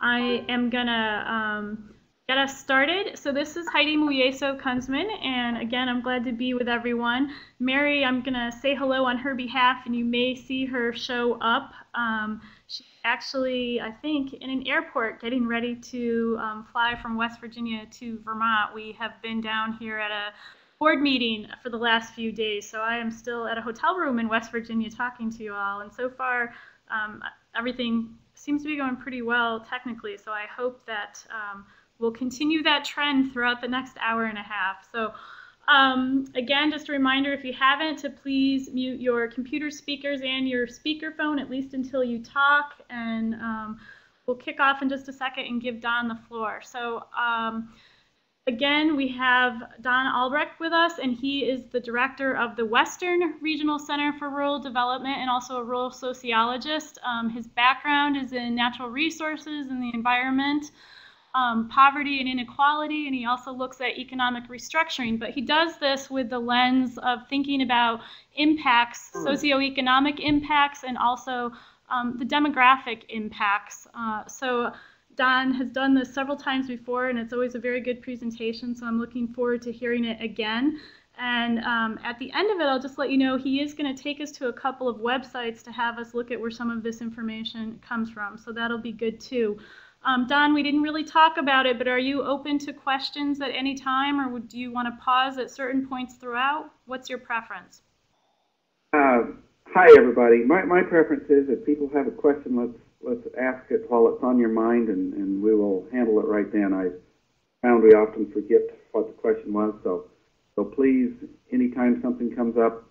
I am gonna get us started. So this is Heidi Muyeso-Kunzman, and again, I'm glad to be with everyone. Mary, I'm gonna say hello on her behalf, and you may see her show up. She's actually, I think, in an airport getting ready to fly from West Virginia to Vermont. We have been down here at a board meeting for the last few days, so I am still at a hotel room in West Virginia talking to you all, and so far everything seems to be going pretty well technically, so I hope that we'll continue that trend throughout the next hour and a half. So again, just a reminder, if you haven't, to please mute your computer speakers and your speakerphone, at least until you talk, and we'll kick off in just a second and give Don the floor. So again, we have Don Albrecht with us, and he is the director of the Western Regional Center for Rural Development and also a rural sociologist. His background is in natural resources and the environment, poverty and inequality, and he also looks at economic restructuring. But he does this with the lens of thinking about impacts, socioeconomic impacts, and also the demographic impacts. So Don has done this several times before, and it's always a very good presentation, so I'm looking forward to hearing it again. And at the end of it, I'll just let you know he is going to take us to a couple of websites to have us look at where some of this information comes from, so that'll be good too. Don, we didn't really talk about it, but are you open to questions at any time, or do you want to pause at certain points throughout? What's your preference? Hi, everybody. My preference is if people have a question, let's ask it while it's on your mind, and we will handle it right then. I found we often forget what the question was, so please, anytime something comes up,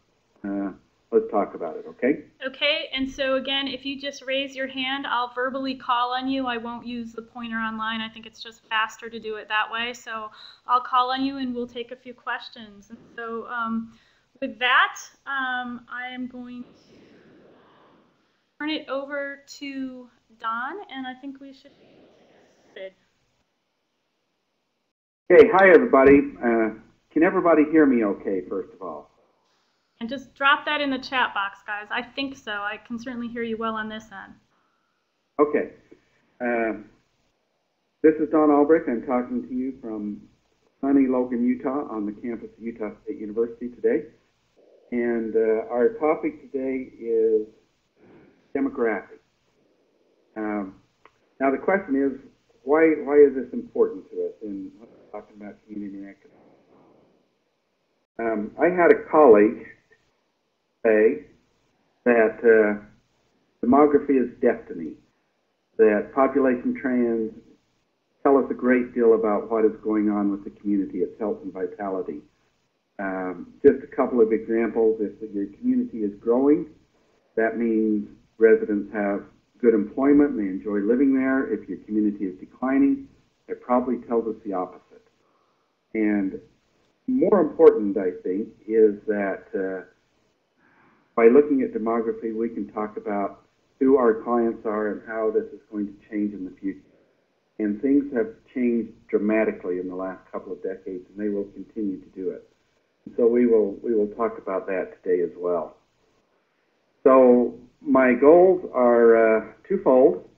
let's talk about it, okay? Okay, and so again, if you just raise your hand, I'll verbally call on you. I won't use the pointer online. I think it's just faster to do it that way. So I'll call on you, and we'll take a few questions. And so with that, I am going to turn it over to Don, and I think we should get started. Okay, hi everybody. Can everybody hear me okay, first of all? And just drop that in the chat box, guys. I think so. I can certainly hear you well on this end. Okay. This is Don Albrecht. I'm talking to you from sunny Logan, Utah, on the campus of Utah State University today. And our topic today is demographics. Now the question is, why is this important to us in talking about community and economics? I had a colleague say that demography is destiny, that population trends tell us a great deal about what is going on with the community, its health and vitality. Just a couple of examples. If your community is growing, that means residents have good employment and they enjoy living there. If your community is declining, it probably tells us the opposite. And more important, I think, is that by looking at demography, we can talk about who our clients are and how this is going to change in the future. And things have changed dramatically in the last couple of decades, and they will continue to do it. And so we will talk about that today as well. So my goals are twofold.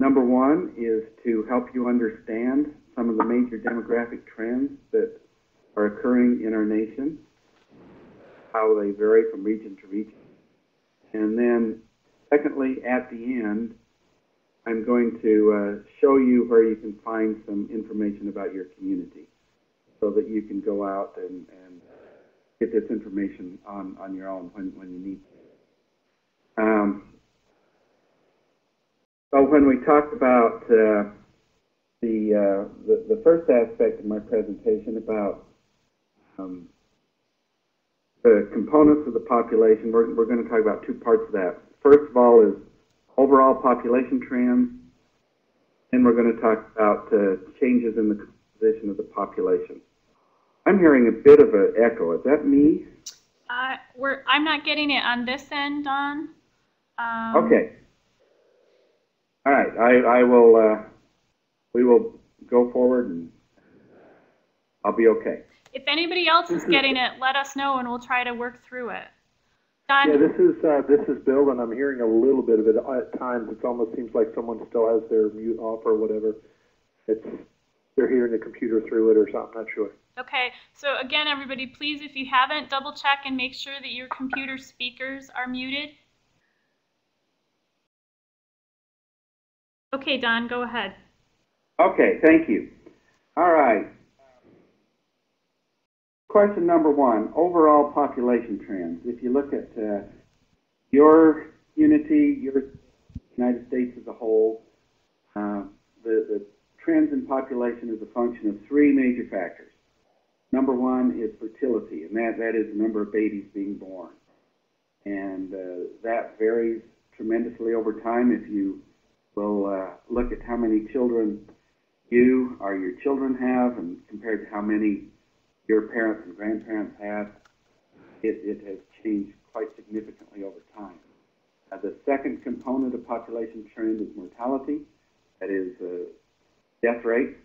Number one is to help you understand some of the major demographic trends that are occurring in our nation, how they vary from region to region. And then secondly, at the end, I'm going to show you where you can find some information about your community so that you can go out and get this information on your own when you need to. So when we talk about the first aspect of my presentation about the components of the population, we're going to talk about two parts of that. First of all is overall population trends, and we're going to talk about changes in the composition of the population. I'm hearing a bit of an echo. Is that me? I'm not getting it on this end, Don. Okay. All right. I will. We will go forward, and I'll be okay. If anybody else is getting it, let us know, and we'll try to work through it. Don? Yeah, this is Bill, and I'm hearing a little bit of it at times. It almost seems like someone still has their mute off or whatever. It's they're hearing the computer through it or something. Not sure. Okay, so again, everybody, please, if you haven't, double check and make sure that your computer speakers are muted. Okay, Don, go ahead. Okay, thank you. All right. Question number one, overall population trends. If you look at your community, your United States as a whole, the trends in population is a function of three major factors. Number one is fertility, and that is the number of babies being born. And that varies tremendously over time. If you will look at how many children you or your children have and compared to how many your parents and grandparents have, it has changed quite significantly over time. The second component of population trend is mortality, that is death rate.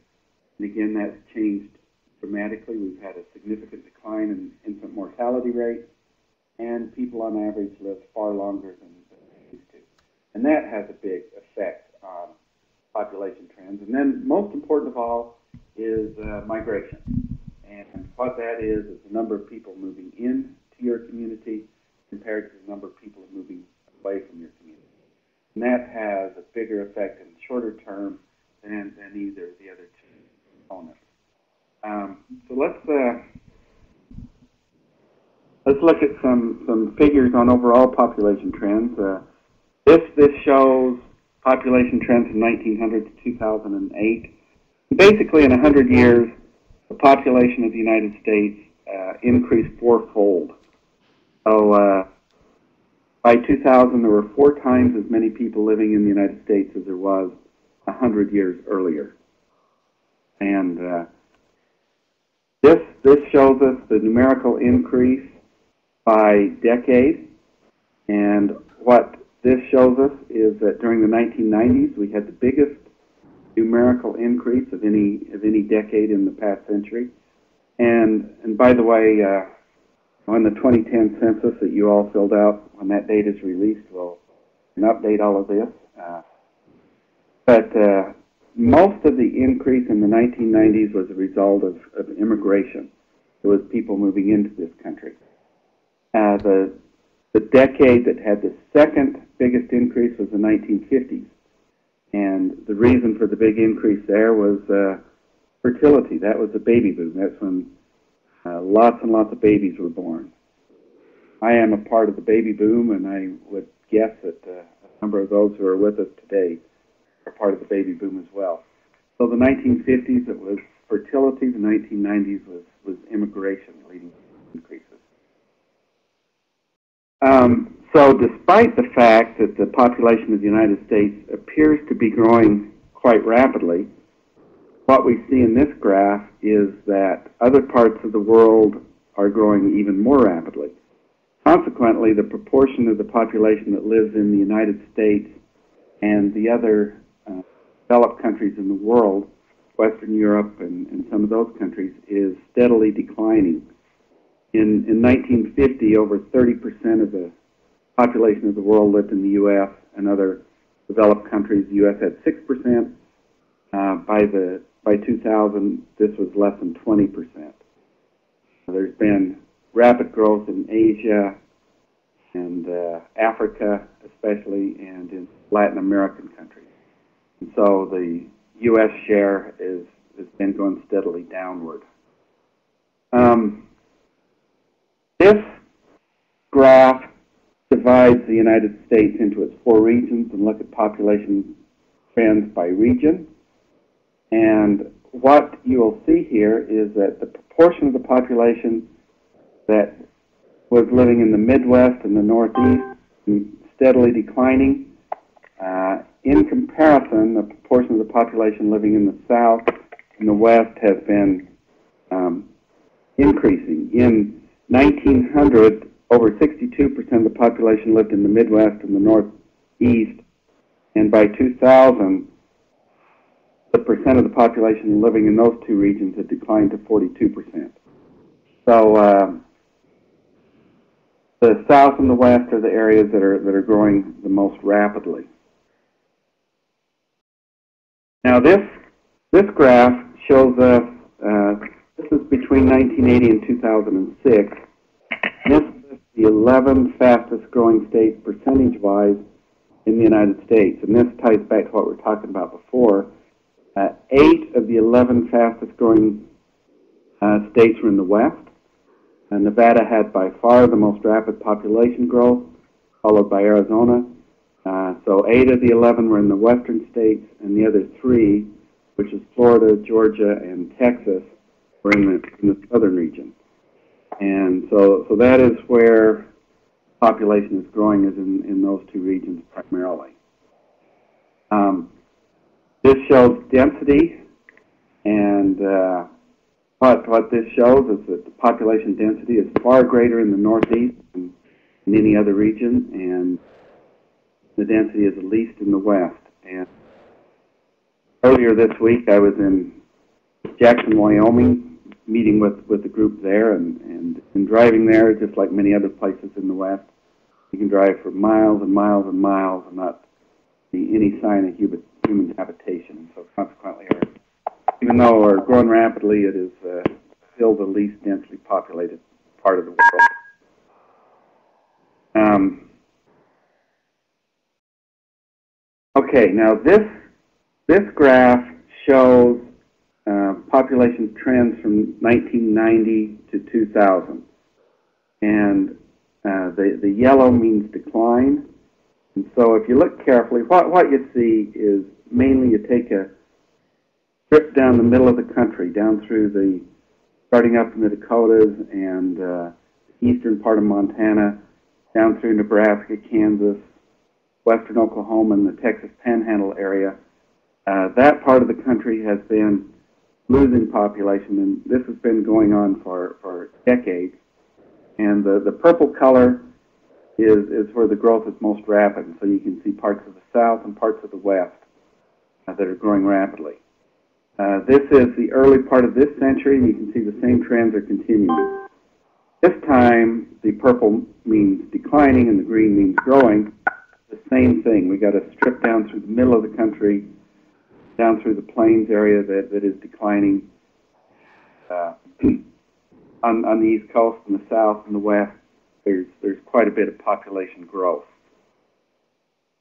And again, that's changed dramatically. We've had a significant decline in infant mortality rate, and people on average live far longer than they used to. And that has a big effect on population trends. And then most important of all is migration. And what that is the number of people moving into your community compared to the number of people moving away from your community. And that has a bigger effect in the shorter term than either of the other two components. So let's look at some figures on overall population trends. This shows population trends from 1900 to 2008. Basically, in 100 years, the population of the United States increased fourfold. So by 2000, there were 4 times as many people living in the United States as there was 100 years earlier. And this shows us the numerical increase by decade. And what this shows us is that during the 1990s, we had the biggest numerical increase of any decade in the past century. And by the way, on the 2010 census that you all filled out, when that date is released, we'll update all of this. But most of the increase in the 1990s was a result of immigration. It was people moving into this country. The decade that had the second biggest increase was the 1950s. And the reason for the big increase there was fertility. That was the baby boom. That's when lots and lots of babies were born. I am a part of the baby boom, and I would guess that a number of those who are with us today are part of the baby boom as well. So the 1950s, it was fertility. The 1990s was immigration leading to increases. So despite the fact that the population of the United States appears to be growing quite rapidly, what we see in this graph is that other parts of the world are growing even more rapidly. Consequently, the proportion of the population that lives in the United States and the other developed countries in the world, Western Europe and some of those countries, is steadily declining. In 1950, over 30% of the population of the world lived in the U.S. and other developed countries. The U.S. had 6%. By 2000, this was less than 20%. There's been rapid growth in Asia and Africa, especially, and in Latin American countries. And so the U.S. share has been going steadily downward. This graph divides the United States into its 4 regions and look at population trends by region. And what you will see here is that the proportion of the population that was living in the Midwest and the Northeast is steadily declining. In comparison, the proportion of the population living in the South and the West has been increasing. In 1900, over 62% of the population lived in the Midwest and the Northeast, and by 2000, the percent of the population living in those 2 regions had declined to 42%. So The south and the west are the areas that are growing the most rapidly. Now this graph shows us, this is between 1980 and 2006. This is the 11 fastest growing states percentage-wise in the United States. And this ties back to what we were talking about before. 8 of the 11 fastest growing states were in the west. Nevada had by far the most rapid population growth, followed by Arizona. So 8 of the 11 were in the western states, and the other 3, which is Florida, Georgia, and Texas, were in the southern region. And so that is where population is growing, is in those 2 regions primarily. This shows density, and what this shows is that the population density is far greater in the Northeast than in any other region, and the density is the least in the West. And earlier this week, I was in Jackson, Wyoming, meeting with the group there, and driving there, just like many other places in the West, you can drive for miles and miles and miles and not see any sign of human habitation. So consequently, even though we're growing rapidly, it is still the least densely populated part of the world. Okay, now this graph shows population trends from 1990 to 2000. And the yellow means decline. And so if you look carefully, what you see is mainly you take a trip down the middle of the country, down through starting up in the Dakotas and the eastern part of Montana, down through Nebraska, Kansas, western Oklahoma, and the Texas Panhandle area. That part of the country has been losing population, and this has been going on for decades. And the purple color is where the growth is most rapid. So you can see parts of the south and parts of the west that are growing rapidly. This is the early part of this century, and you can see the same trends are continuing. This time, the purple means declining and the green means growing. The same thing. We got a strip down through the middle of the country, down through the plains area that is declining. On the East Coast and the South and the West, there's quite a bit of population growth.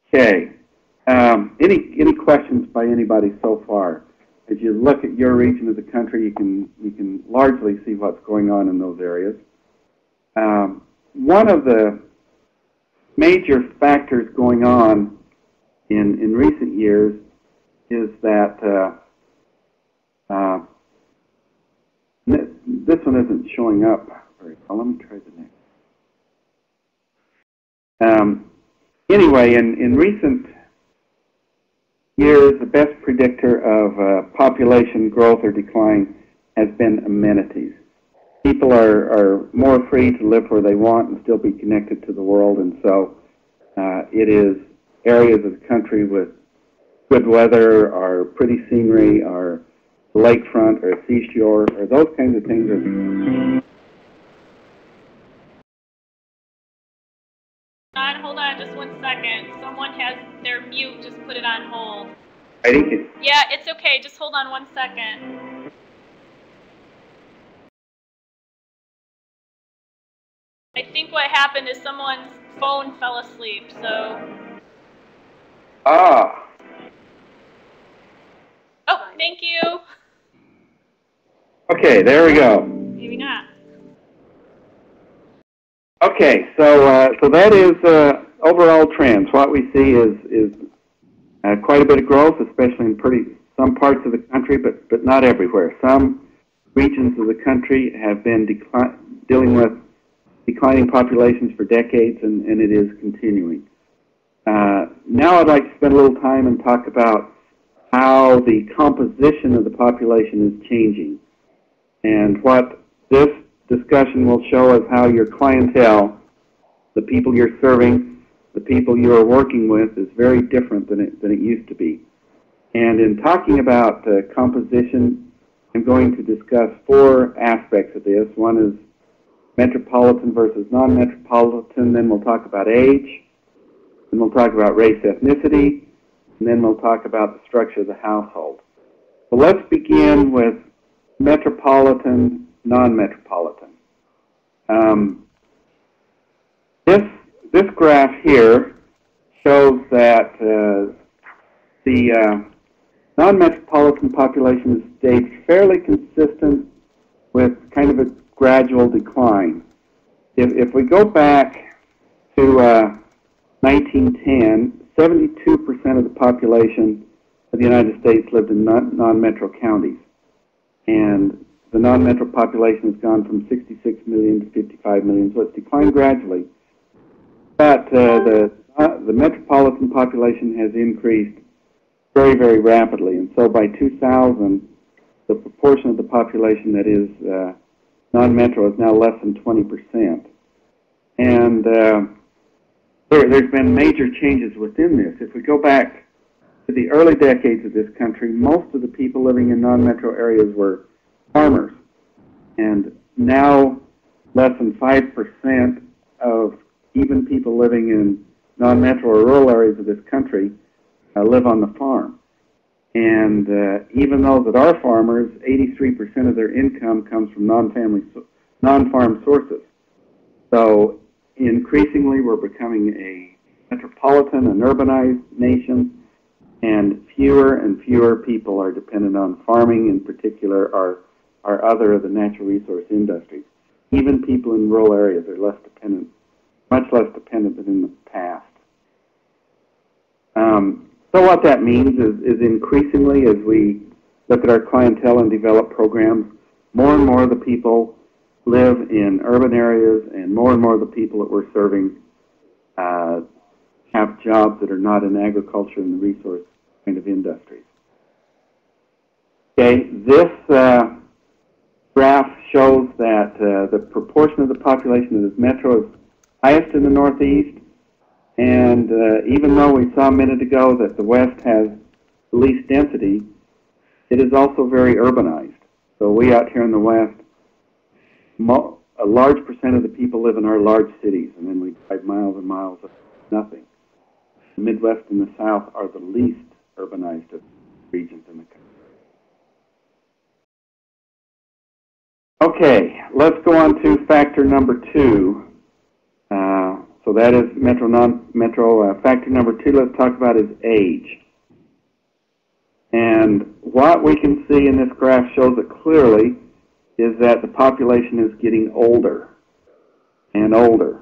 Okay. Any questions by anybody so far? As you look at your region of the country, you can largely see what's going on in those areas. One of the major factors going on in recent years is that this one isn't showing up very well. Let me try the next. Anyway, in recent years, the best predictor of population growth or decline has been amenities. People are more free to live where they want and still be connected to the world, and so it is areas of the country with good weather or pretty scenery or lakefront or seashore or those kinds of things. Hold on just 1 second. Someone has their mute, just put it on hold. I think it's... Yeah, it's okay. Just hold on 1 second. I think what happened is someone's phone fell asleep, so... Ah. Oh, thank you. Okay, there we go. Maybe not. Okay, so that is overall trends. What we see is quite a bit of growth, especially in some parts of the country, but not everywhere. Some regions of the country have been dealing with declining populations for decades, and it is continuing. Now I'd like to spend a little time and talk about how the composition of the population is changing. And what this discussion will show us how your clientele, the people you're serving, the people you are working with, is very different than it used to be. And in talking about composition, I'm going to discuss 4 aspects of this. One is metropolitan versus non-metropolitan, then we'll talk about age, then we'll talk about race, ethnicity, and then we'll talk about the structure of the household. So let's begin with metropolitan, non-metropolitan. This graph here shows that the non-metropolitan population has stayed fairly consistent with kind of a gradual decline. If we go back to 1910, 72% of the population of the United States lived in non-metro counties. And the non-metro population has gone from 66 million to 55 million, so it's declined gradually. But the metropolitan population has increased very, very rapidly. And so by 2000, the proportion of the population that is non-metro is now less than 20%. And there's been major changes within this. If we go back to the early decades of this country, most of the people living in non-metro areas were farmers. And now less than 5% of even people living in non-metro or rural areas of this country live on the farm. And even those that are farmers, 83% of their income comes from non-farm sources. So increasingly, we're becoming a metropolitan, an urbanized nation, and fewer people are dependent on farming, in particular, or other of the natural resource industries. Even people in rural areas are less dependent, much less dependent than in the past. So what that means is increasingly, as we look at our clientele and develop programs, more and more of the people live in urban areas, and more of the people that we're serving have jobs that are not in agriculture and the resource kind of industries. Okay, this graph shows that the proportion of the population that is metro is highest in the Northeast, and even though we saw a minute ago that the West has the least density, it is also very urbanized. So we out here in the West, a large percent of the people live in our large cities, and then we drive miles and miles of nothing. The Midwest and the South are the least urbanized of regions in the country. Okay, let's go on to factor number 2. So that is metro, non-metro. Factor number 2, let's talk about is age. And what we can see in this graph shows it clearly is that the population is getting older and older.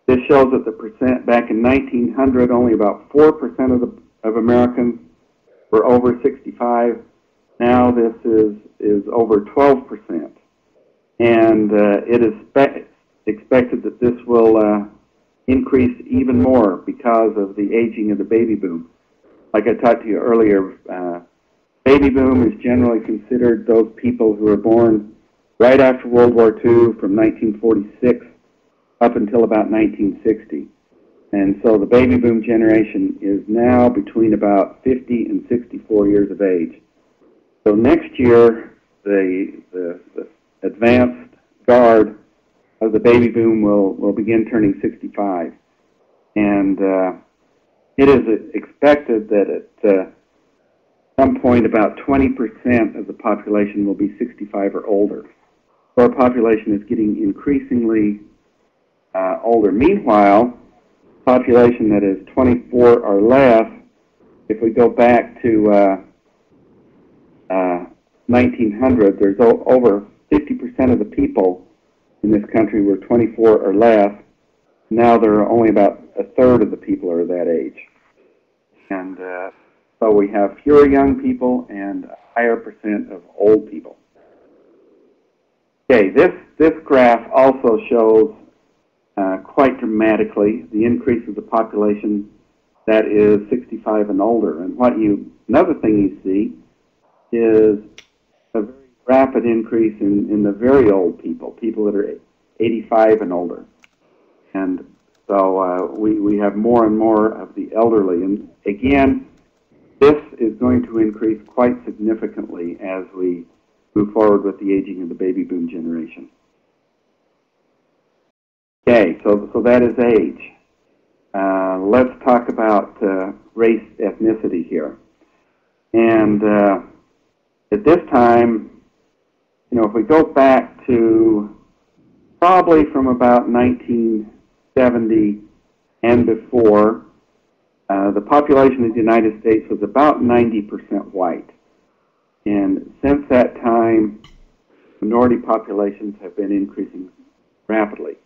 This shows that the percent back in 1900, only about 4% of Americans were over 65. Now this is over 12%, and it is expected that this will increase even more because of the aging of the baby boom. Like I talked to you earlier, baby boom is generally considered those people who were born right after World War II from 1946 up until about 1960. And so the baby boom generation is now between about 50 and 64 years of age. So next year, the advanced guard of the baby boom will begin turning 65. And it is expected that at some point about 20% of the population will be 65 or older. So our population is getting increasingly older. Meanwhile, population that is 24 or less, if we go back to 1900, there's over 50% of the people in this country were 24 or less. Now there are only about a third of the people are that age. And so we have fewer young people and a higher percent of old people. Okay, this graph also shows quite dramatically the increase of the population that is 65 and older. And another thing you see is a very rapid increase in the very old people that are 85 and older. And so we have more and more of the elderly. And again, this is going to increase quite significantly as we move forward with the aging of the baby boom generation. Okay, so that is age. Let's talk about race, ethnicity here. And at this time, you know, if we go back to probably from about 1970 and before, the population of the United States was about 90% white. And since that time, minority populations have been increasing rapidly.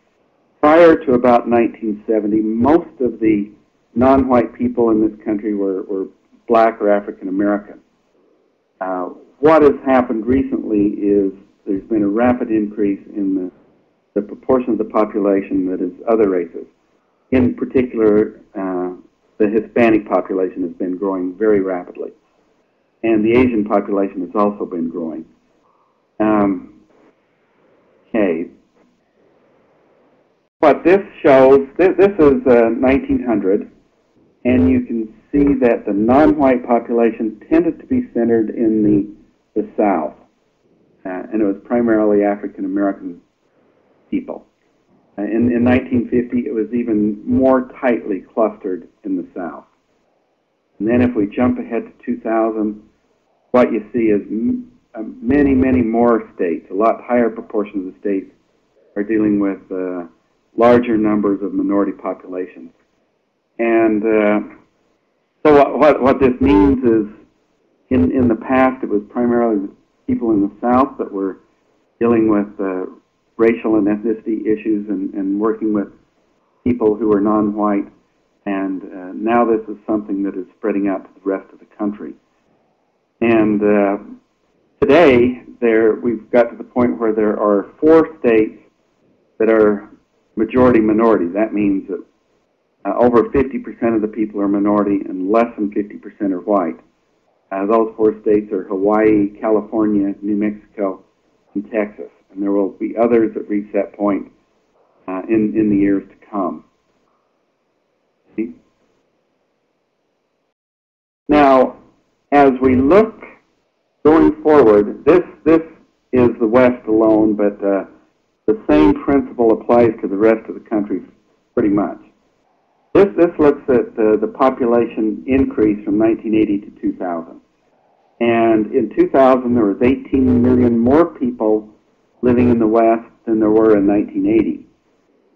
Prior to about 1970, most of the non-white people in this country were black or African American. What has happened recently is there's been a rapid increase in the proportion of the population that is other races. In particular, the Hispanic population has been growing very rapidly, and the Asian population has also been growing. Okay. What this shows, this is 1900, and you can see that the non-white population tended to be centered in the South, and it was primarily African American people. In 1950, it was even more tightly clustered in the South. And then if we jump ahead to 2000, what you see is many, many more states, a lot higher proportion of the states are dealing with larger numbers of minority populations. And so what this means is in the past, it was primarily people in the South that were dealing with racial and ethnicity issues and working with people who are non-white, and now this is something that is spreading out to the rest of the country. And today, we've got to the point where there are 4 states that are majority minority. That means that over 50% of the people are minority and less than 50% are white. Those 4 states are Hawaii, California, New Mexico, and Texas. And there will be others that reach that point in the years to come. See? Now, as we look going forward, this is the West alone, but the same principle applies to the rest of the country pretty much. This looks at the population increase from 1980 to 2000. And in 2000, there was 18 million more people living in the West than there were in 1980.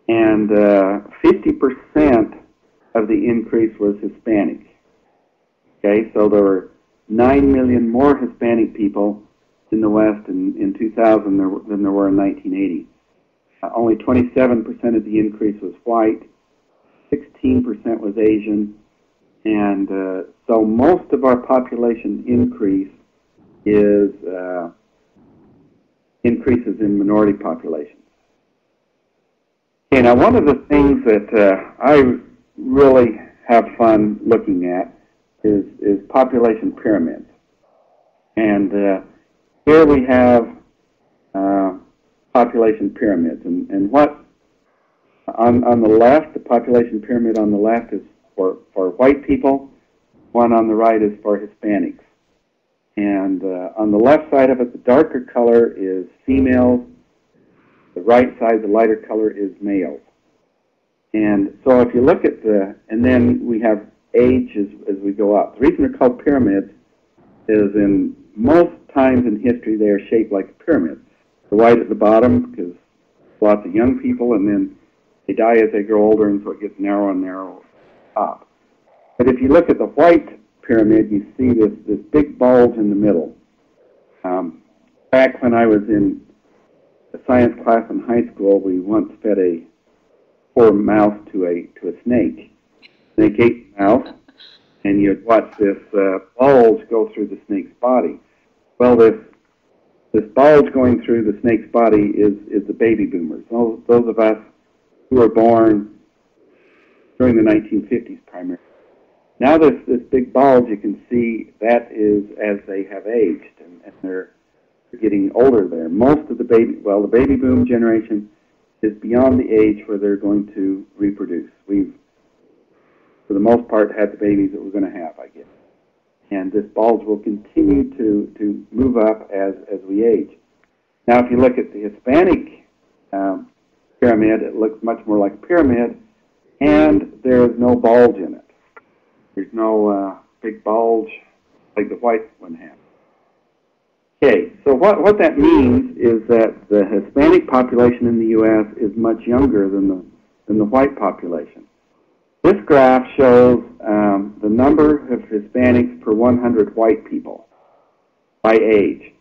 And 50% of the increase was Hispanic. Okay, so there were 9 million more Hispanic people in the West in 2000 than there were in 1980. Only 27% of the increase was white, 16% was Asian, and so most of our population increase is increases in minority populations. Okay, now one of the things that I really have fun looking at is population pyramids. And here we have population pyramids. And what on the left, the population pyramid on the left is for white people, one on the right is for Hispanics. And on the left side of it, the darker color is females. The right side, the lighter color, is males. And so if you look at and then we have age as we go up. The reason they're called pyramids is in most times in history they are shaped like a pyramid. The white at the bottom because lots of young people, and then they die as they grow older, and so it gets narrower and narrower up. But if you look at the white pyramid, you see this big bulge in the middle. Back when I was in a science class in high school, we once fed a poor mouse to a snake. Snake ate the mouse, and you'd watch this bulge go through the snake's body. Well, this bulge going through the snake's body is the baby boomers. Those of us who were born during the 1950s primarily. Now this big bulge, you can see that is as they have aged, and they're getting older there. Most of the baby boom generation is beyond the age where they're going to reproduce. We've, for the most part, had the babies that we're going to have, I guess. And this bulge will continue to move up as we age. Now, if you look at the Hispanic pyramid. It looks much more like a pyramid, and there is no bulge in it. There's no big bulge like the white one has. Okay, so what that means is that the Hispanic population in the U.S. is much younger than the white population. This graph shows the number of Hispanics per 100 white people by age.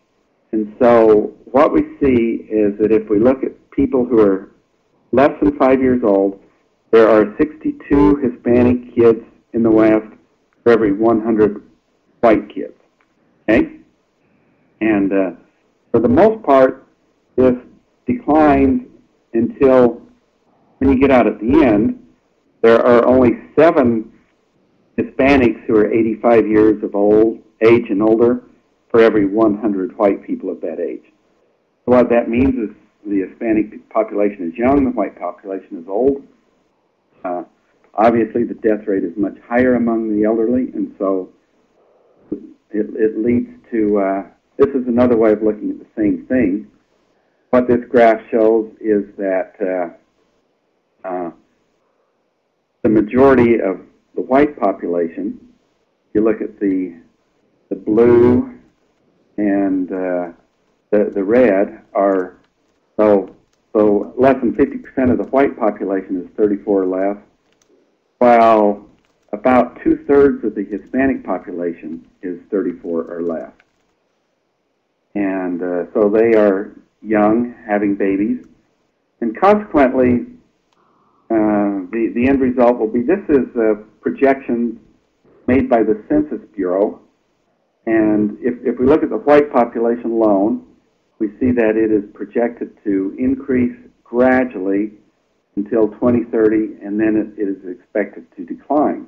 And so what we see is that if we look at people who are less than 5 years old, there are 62 Hispanic kids in the West for every 100 white kids. Okay? And for the most part, this declines until when you get out at the end, there are only 7 Hispanics who are 85 years of age and older for every 100 white people of that age. So what that means is the Hispanic population is young, the white population is old. Obviously, the death rate is much higher among the elderly, and so it leads to, this is another way of looking at the same thing. What this graph shows is that the majority of the white population, you look at the blue and the red are, so less than 50% of the white population is 34 or less, while about 2/3 of the Hispanic population is 34 or less. And so they are young, having babies, and consequently, the end result will be, this is projections made by the Census Bureau, and if we look at the white population alone, we see that it is projected to increase gradually until 2030, and then it is expected to decline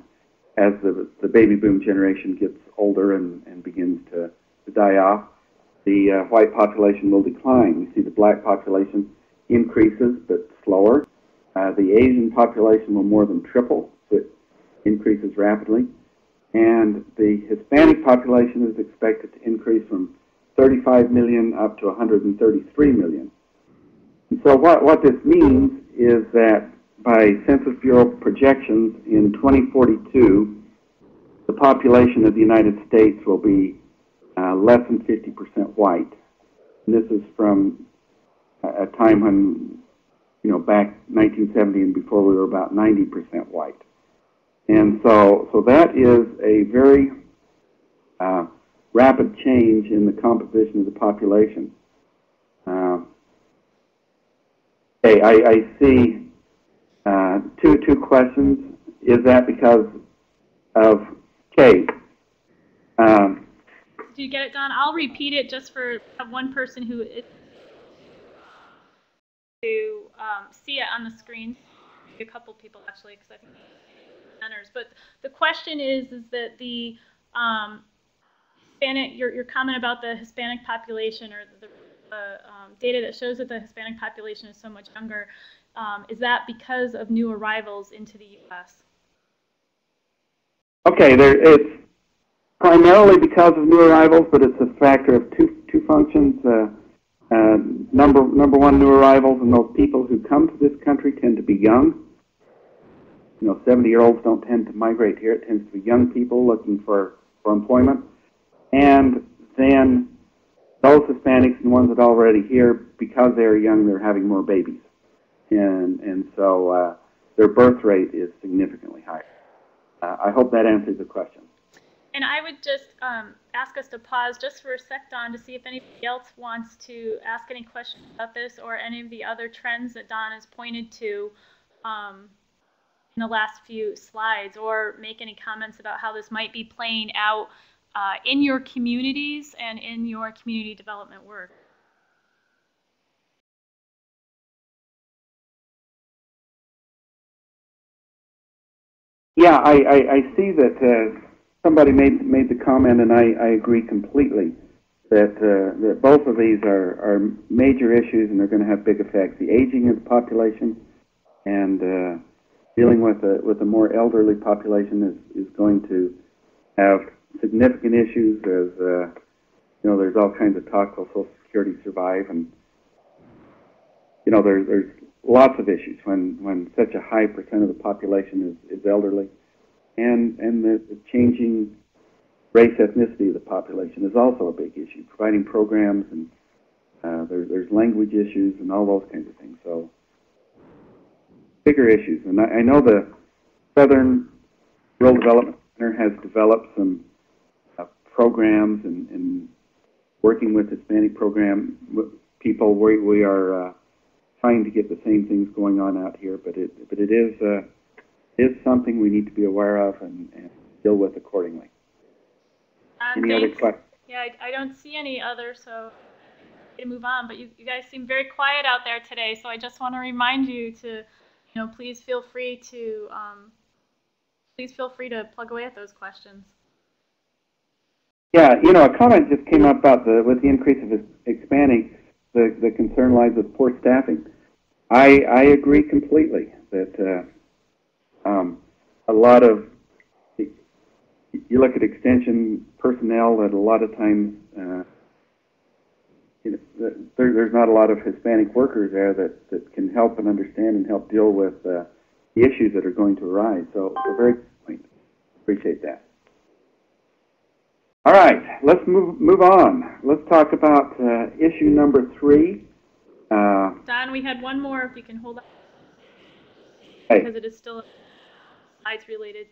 as the baby boom generation gets older and begins to die off. The white population will decline. We see the black population increases, but slower. The Asian population will more than triple, so it increases rapidly. And the Hispanic population is expected to increase from 35 million up to 133 million. And so what this means is that by Census Bureau projections in 2042, the population of the United States will be less than 50% white. And this is from a time when, back 1970 and before, we were about 90% white. And so that is a very rapid change in the composition of the population. Okay, I see two questions. Is that because of, okay. Do you get it, Don? I'll repeat it just for one person who is to see it on the screen. A couple people actually, because I think centers. But the question is that the Hispanic, your comment about the Hispanic population, or the data that shows that the Hispanic population is so much younger, is that because of new arrivals into the U.S.? Okay, it's primarily because of new arrivals, but it's a factor of two functions. Number one, new arrivals, and those people who come to this country tend to be young. 70-year-olds don't tend to migrate here. It tends to be young people looking for employment. And then those Hispanics and ones that are already here, because they're young, they're having more babies. And so their birth rate is significantly higher. I hope that answers the question. And I would just ask us to pause just for a sec, Don, to see if anybody else wants to ask any questions about this or any of the other trends that Don has pointed to in the last few slides, or make any comments about how this might be playing out in your communities and in your community development work. Yeah, I see that somebody made the comment, and I agree completely that both of these are major issues, and they're going to have big effects. The aging of the population and dealing with a more elderly population is going to have significant issues, as there's all kinds of talk. Will Social Security survive? And there's lots of issues when such a high percent of the population is elderly, and the changing race ethnicity of the population is also a big issue. Providing programs, and there's language issues and all those kinds of things. So bigger issues. And I know the Southern Rural Development Center has developed some programs and working with Hispanic program people. We are trying to get the same things going on out here, but it is something we need to be aware of and deal with accordingly. Any other questions? Yeah, I don't see any others, so to move on. But you guys seem very quiet out there today, so I just want to remind you to, please feel free to plug away at those questions. Yeah, a comment just came up about with the increase of Hispanics, the concern lies with poor staffing. I agree completely that a lot of, you look at extension personnel that a lot of times there's not a lot of Hispanic workers there that can help and understand and help deal with the issues that are going to arise. So very good point. Appreciate that. All right, let's move on. Let's talk about issue number 3. Don, we had one more, if you can hold on. Hey. Because it is still slides related.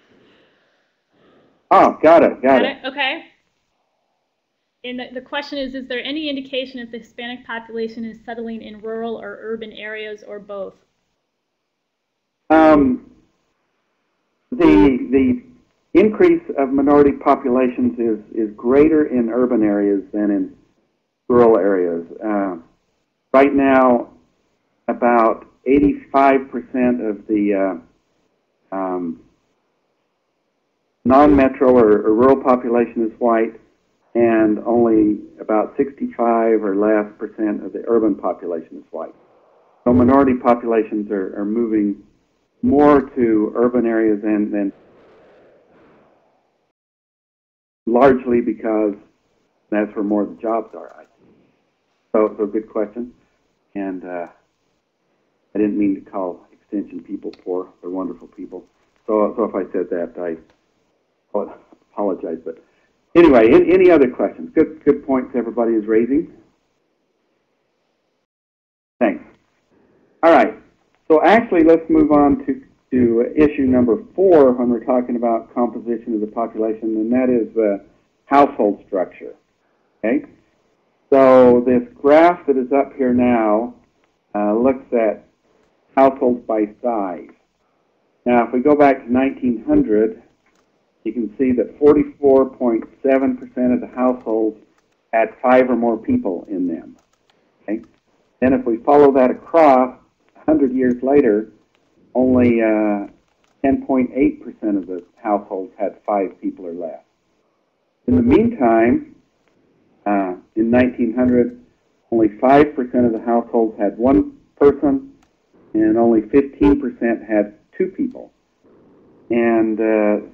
Oh, got it. Okay. And the question is there any indication if the Hispanic population is settling in rural or urban areas or both? The increase of minority populations is greater in urban areas than in rural areas. Right now, about 85% of the non-metro or rural population is white, and only about 65 or less % of the urban population is white. So minority populations are moving more to urban areas than largely because that's where more of the jobs are. So good question. And I didn't mean to call extension people poor. They're wonderful people. So if I said that, I apologize. But anyway, any other questions? Good points everybody is raising. Thanks. All right. So actually, let's move on to issue number 4 when we're talking about composition of the population, and that is household structure. Okay. So this graph that is up here now looks at households by size. Now, if we go back to 1900, you can see that 44.7% of the households had 5 or more people in them. Okay? Then if we follow that across, 100 years later, only 10.8% of the households had 5 people or less. In the meantime, in 1900, only 5% of the households had 1 person, and only 15% had 2 people. And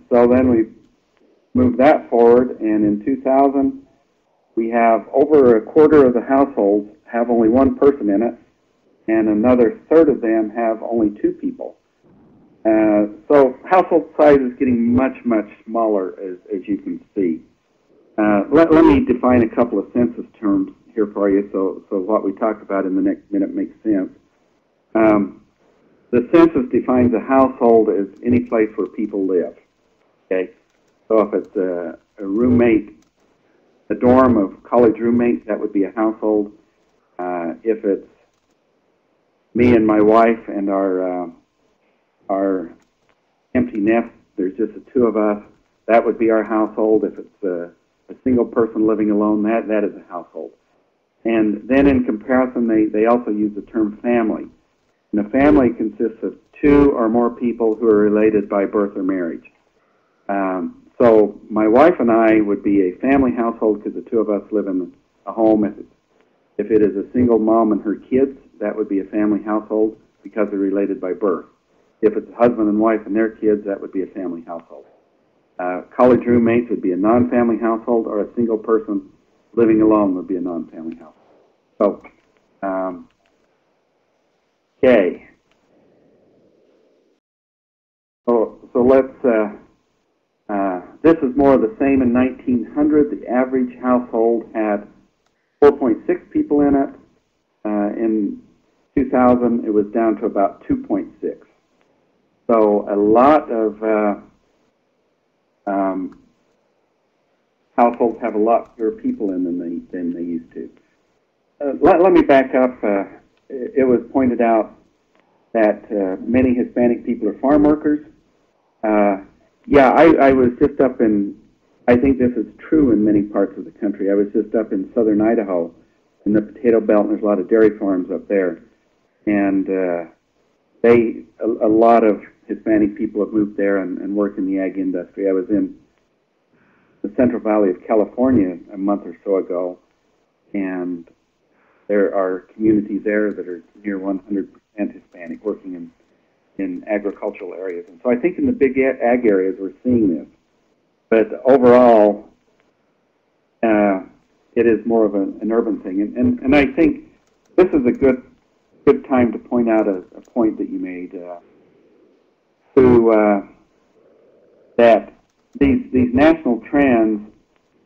so then we moved that forward, and in 2000, we have over a quarter of the households have only 1 person in it, and another third of them have only 2 people. So household size is getting much, much smaller, as you can see. Let me define a couple of census terms here for you, so what we talked about in the next minute makes sense. The census defines a household as any place where people live. Okay, so if it's a roommate, a dorm of college roommates, that would be a household. If it's me and my wife and our empty nest, there's just the 2 of us, that would be our household. If it's a single person living alone, that is a household. And then in comparison, they also use the term family. And a family consists of 2 or more people who are related by birth or marriage. So my wife and I would be a family household because the 2 of us live in a home. If it is a single mom and her kids, that would be a family household because they're related by birth. If it's a husband and wife and their kids, that would be a family household. College roommates would be a non-family household, or a single person living alone would be a non-family household. So Okay. So let's, this is more of the same in 1900. The average household had 4.6 people in it. In 2000, it was down to about 2.6. So a lot of households have a lot fewer people in them than they used to. Let me back up. It was pointed out that many Hispanic people are farm workers. Yeah, I was just up in, I think this is true in many parts of the country. I was just up in southern Idaho in the potato belt, and there's a lot of dairy farms up there. And a lot of Hispanic people have moved there and work in the ag industry. I was in the Central Valley of California a month or so ago, and there are communities there that are near 100% Hispanic working in agricultural areas. And so I think in the big ag areas we're seeing this. But overall, it is more of an urban thing. And I think this is a good time to point out a point that you made, that these national trends,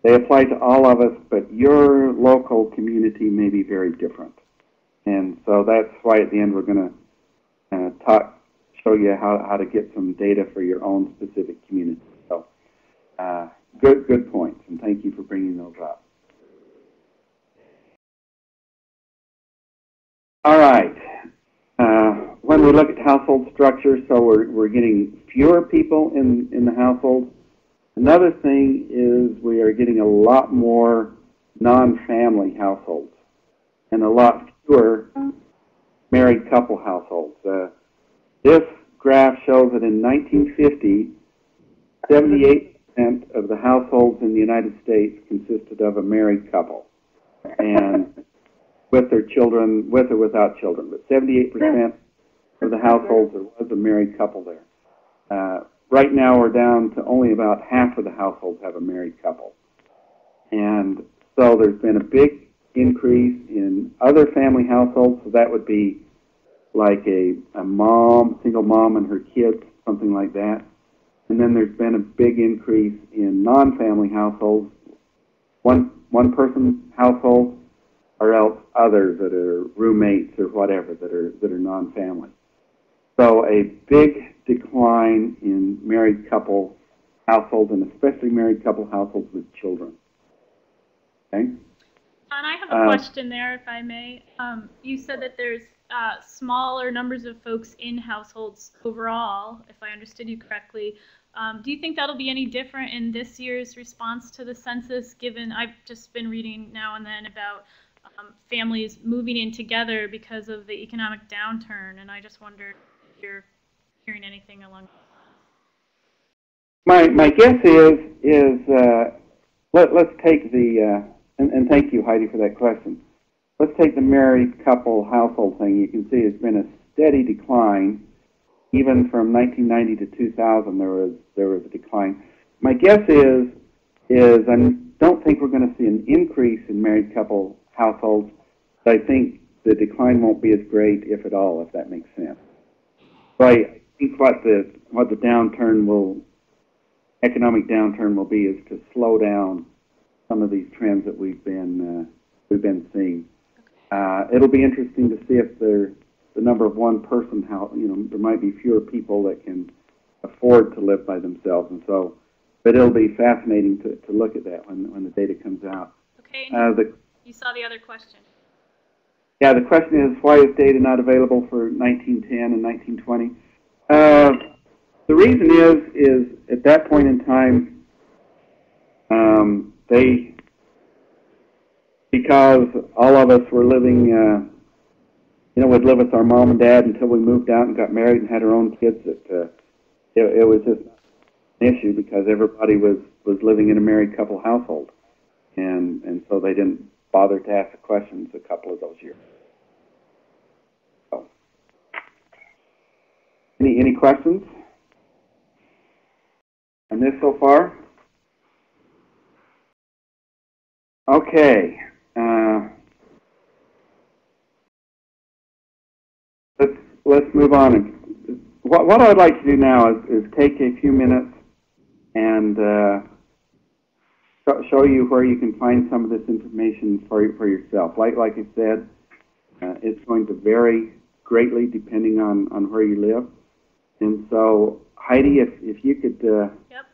they apply to all of us, but your local community may be very different. And so that's why at the end we're going to show you how to get some data for your own specific community. So good points, and thank you for bringing those up. All right. When we look at household structure, so we're getting fewer people in the household. Another thing is we are getting a lot more non-family households and a lot fewer married couple households. This graph shows that in 1950, 78% of the households in the United States consisted of a married couple, and with their children, with or without children. But 78% of the households, there was a married couple there. Right now, we're down to only about half of the households have a married couple. And so there's been a big increase in other family households. So that would be like a mom, single mom and her kids, something like that. And then there's been a big increase in non-family households, one person households, or else others that are roommates or whatever that are non-family. So a big decline in married couple households, and especially married couple households with children. Okay? And I have a question there, if I may. You said that there's smaller numbers of folks in households overall, if I understood you correctly. Do you think that'll be any different in this year's response to the census, given I've just been reading now and then about families moving in together because of the economic downturn, and I just wondered if you're hearing anything along those lines. My guess is let's take the and thank you, Heidi, for that question. Let's take the married couple household thing. You can see it's been a steady decline. Even from 1990 to 2000, there was a decline. My guess is I don't think we're going to see an increase in married couple households, but I think the decline won't be as great, if at all, if that makes sense. So I think what the economic downturn will be is to slow down some of these trends that we've been seeing. It'll be interesting to see if the number of one person, there might be fewer people that can afford to live by themselves, and so, but it'll be fascinating to look at that when the data comes out. Okay, you saw the other question. Yeah, the question is, why is data not available for 1910 and 1920? The reason is at that point in time, because all of us were living, we'd live with our mom and dad until we moved out and got married and had our own kids. It was just an issue because everybody was living in a married couple household, and so they didn't bother to ask the questions a couple of those years. So, any questions on this so far? Okay. Let's let's move on. What I'd like to do now is take a few minutes and show you where you can find some of this information for yourself. Like I said, it's going to vary greatly depending on where you live. And so, Heidi, if you could Yep.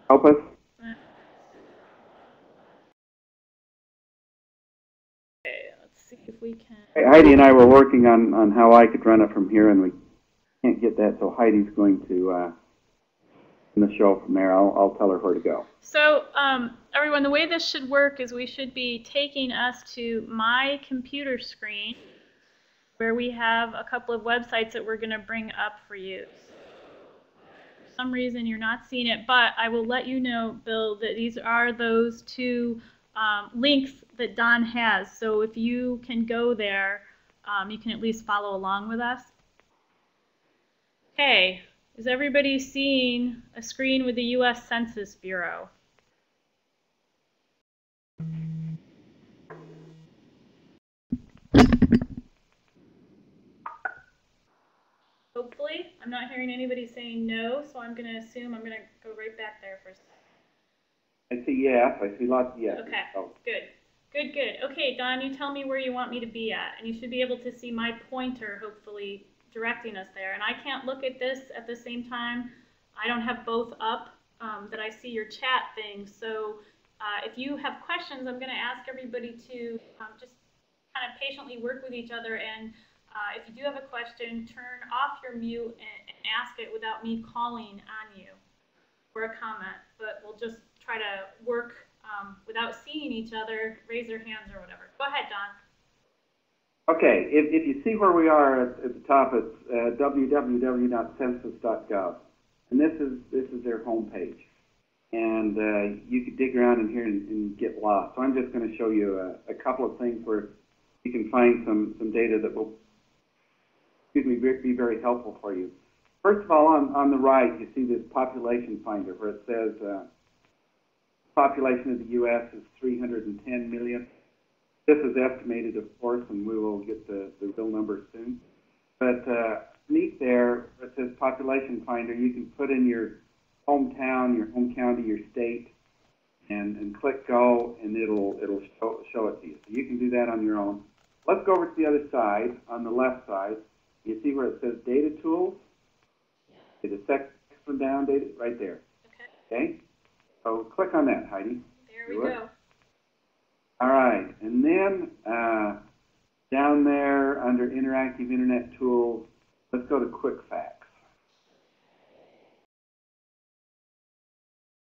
help us. Okay, let's see if we can. Heidi and I were working on how I could run it from here, and we can't get that, so Heidi's going to run the show from there. I'll tell her where to go. So, everyone, the way this should work is we should be taking us to my computer screen, where we have a couple of websites that we're going to bring up for you. For some reason, you're not seeing it, but I will let you know, Bill, that these are those two links that Don has. So if you can go there, you can at least follow along with us. Okay, is everybody seeing a screen with the U.S. Census Bureau? Hopefully. I'm not hearing anybody saying no, so I'm going to assume I'm going to go right back there for a second. I see yes. I see lots of yes. Okay, Oh. good. Good, good. Okay, Don, you tell me where you want me to be at, and you should be able to see my pointer, hopefully, directing us there. And I can't look at this at the same time. I don't have both up, that I see your chat thing. So if you have questions, I'm going to ask everybody to just kind of patiently work with each other. And if you do have a question, turn off your mute and ask it without me calling on you for a comment. But we'll just try to work without seeing each other, raise their hands or whatever. Go ahead, Don. Okay, if you see where we are at the top, it's www.census.gov, and this is their homepage. And you could dig around in here and get lost. So I'm just going to show you a couple of things where you can find some data that will, be very helpful for you. First of all, on the right, you see this population finder where it says population of the U.S. is 310 million. This is estimated, of course, and we will get the real number soon. But beneath there, it says population finder. You can put in your hometown, your home county, your state, and click go, and it'll show it to you. So you can do that on your own. Let's go over to the other side. On the left side, you see where it says data tools. Okay, the second one down, data right there. Okay. So click on that, Heidi. There we go. All right, and then down there under Interactive Internet Tools, let's go to Quick Facts.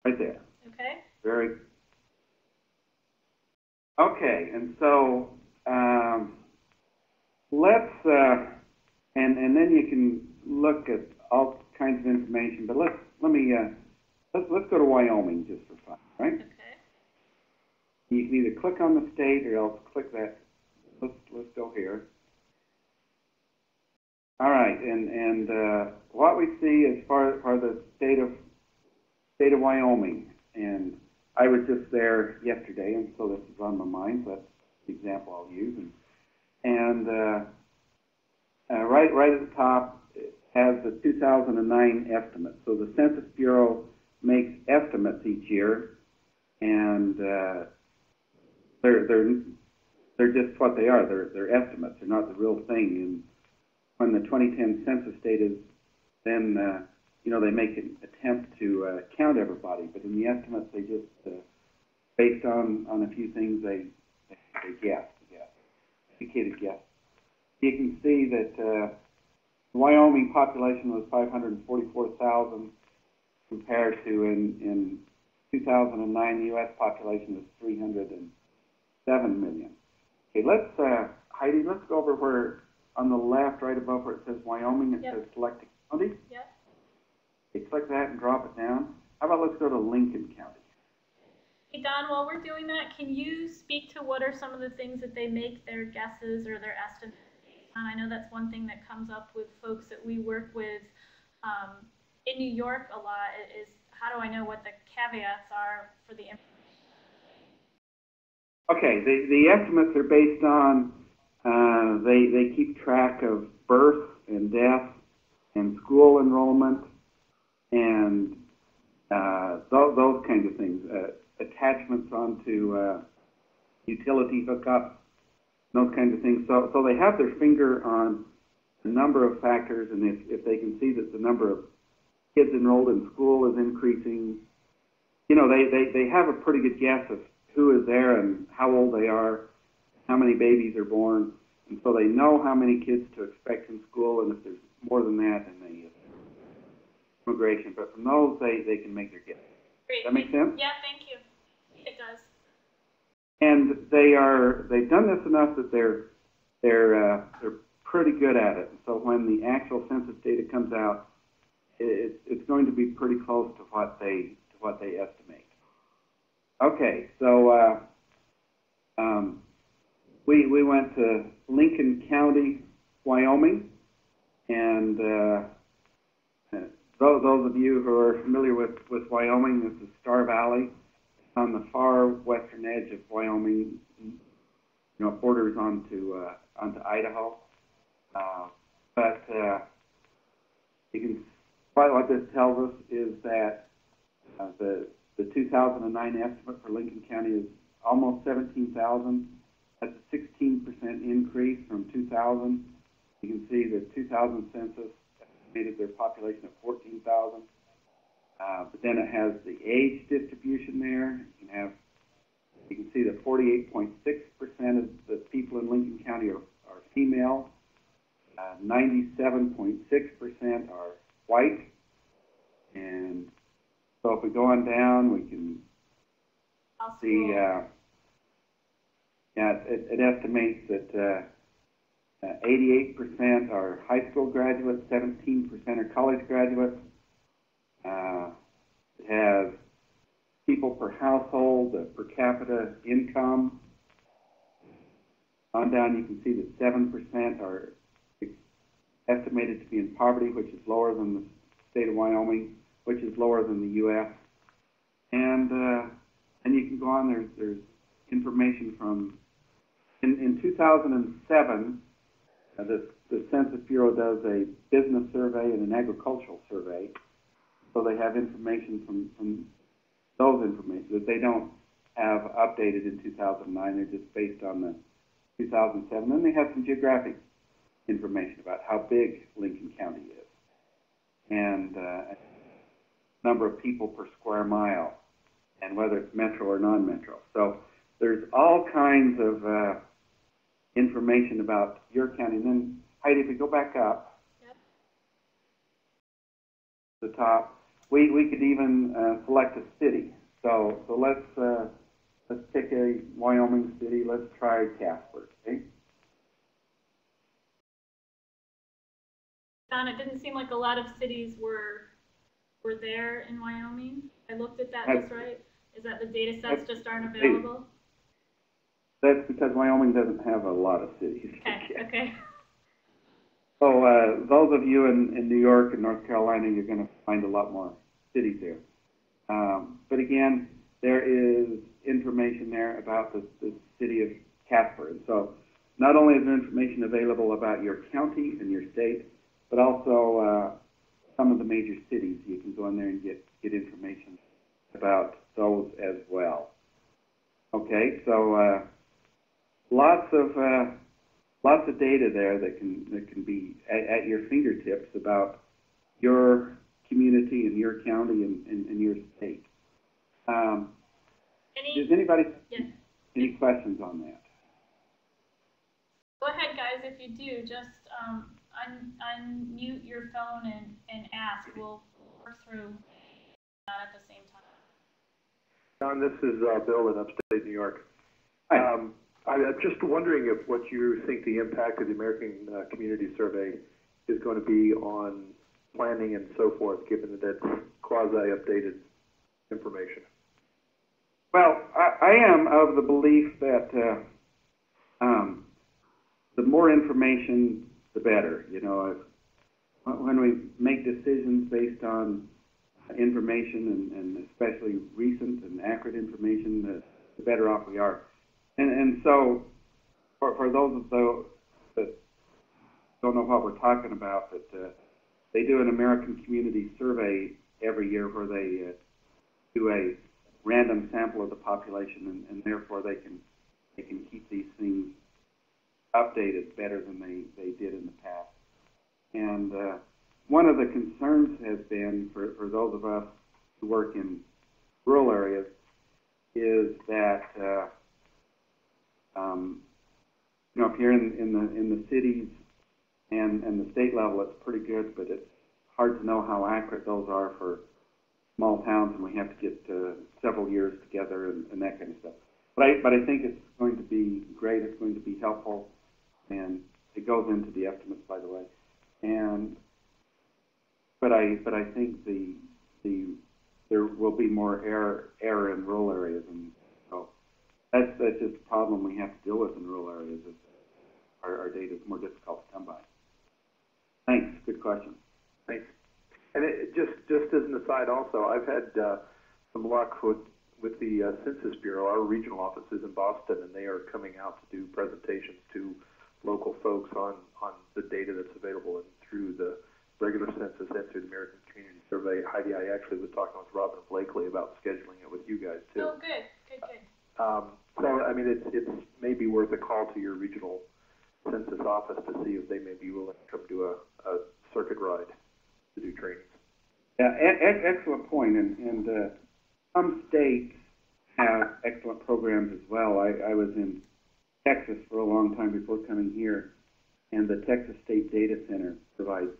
Right there. Okay. Very. Okay, and so let's and then you can look at all kinds of information. But let's go to Wyoming just for fun, right? Okay. You can either click on the state or else click that. Let's go here. All right, and what we see as far as the state of Wyoming, and I was just there yesterday, and so this is on my mind. So that's the example I'll use. And right at the top it has the 2009 estimate. So the Census Bureau makes estimates each year, and they're just what they are. They're estimates. They're not the real thing. And when the 2010 census data is, then they make an attempt to count everybody. But in the estimates, they just based on a few things, they guess, educated guess. You can see that the Wyoming population was 544,000 compared to in 2009 the U.S. population was 307 million. Okay, Heidi, let's go over where on the left, right above where it says Wyoming, it says select a county. Yep. Okay, click that and drop it down. How about let's go to Lincoln County? Hey, Don, while we're doing that, can you speak to what are some of the things that they make their guesses or their estimates on? I know that's one thing that comes up with folks that we work with in New York a lot is how do I know what the caveats are for the information? Okay, the estimates are based on, they keep track of birth and death and school enrollment and those kinds of things, attachments onto utility hookups, those kinds of things. So they have their finger on a number of factors, and if they can see that the number of kids enrolled in school is increasing, you know, they have a pretty good guess of who is there and how old they are, how many babies are born, and so they know how many kids to expect in school, and if there's more than that, then they immigration. But from those, they can make their guess. Great. Does that make sense? Yeah, thank you. It does. And they've done this enough that they're pretty good at it. So when the actual census data comes out, it's going to be pretty close to what they estimate. Okay, so we went to Lincoln County, Wyoming, and those of you who are familiar with Wyoming, this is Star Valley on the far western edge of Wyoming. You know, borders onto Idaho. But you can, what this tells us is that the 2009 estimate for Lincoln County is almost 17,000. That's a 16% increase from 2000. You can see the 2000 census estimated their population of 14,000. But then it has the age distribution there. You can see that 48.6% of the people in Lincoln County are female. 97.6% are white. And so if we go on down, we can see, it estimates that 88% are high school graduates, 17% are college graduates. It has people per household, per capita income. On down, you can see that 7% are estimated to be in poverty, which is lower than the state of Wyoming, which is lower than the U.S. And you can go on. There's information from in 2007. The Census Bureau does a business survey and an agricultural survey, so they have information from those information that they don't have updated in 2009. They're just based on the 2007. Then they have some geographic information about how big Lincoln County is and number of people per square mile and whether it's metro or non-metro. So there's all kinds of information about your county. And then, Heidi, if we go back up to the top, we could even select a city. So let's pick a Wyoming city. Let's try Casper. Okay? Don, it didn't seem like a lot of cities were there in Wyoming. I looked at that. That's right. Is that the data sets just aren't available? That's because Wyoming doesn't have a lot of cities. Okay. So those of you in New York and North Carolina, you're going to find a lot more cities there. But again, there is information there about the city of Casper. And so not only is there information available about your county and your state, but also some of the major cities. You can go in there and get information about those as well. Okay, so lots of data there that can be at your fingertips about your community and your county and your state. Does anybody any questions on that? Go ahead, guys. If you do, just unmute your phone and ask. We'll work through that at the same time. John, this is Bill in upstate New York. Hi. I'm just wondering if what you think the impact of the American Community Survey is going to be on planning and so forth, given that it's quasi-updated information. Well, I am of the belief that the more information, the better. You know, when we make decisions based on information and especially recent and accurate information, the better off we are. And so for those of those that don't know what we're talking about, but they do an American Community Survey every year where they do a random sample of the population, and therefore they can keep these things updated better than they did in the past. And one of the concerns has been for those of us who work in rural areas is that you know, if you're in the cities and the state level, it's pretty good, but it's hard to know how accurate those are for small towns, and we have to get several years together and that kind of stuff. But I think it's going to be great. It's going to be helpful, and it goes into the estimates, by the way. And but I think there will be more error in rural areas, and so that's just a problem we have to deal with in rural areas. Is our data is more difficult to come by. Thanks. Good question. Thanks. And just as an aside, also, I've had some luck with the Census Bureau. Our regional office is in Boston, and they are coming out to do presentations to local folks on the data that's available and through the regular census and through the American Community Survey. Heidi, I actually was talking with Robin Blakely about scheduling it with you guys too. Oh, good. So I mean, it's maybe worth a call to your regional census office to see if they may be willing to come do a circuit ride to do trainings. Yeah, excellent point. And some states have excellent programs as well. I was in Texas for a long time before coming here, and the Texas State Data Center provides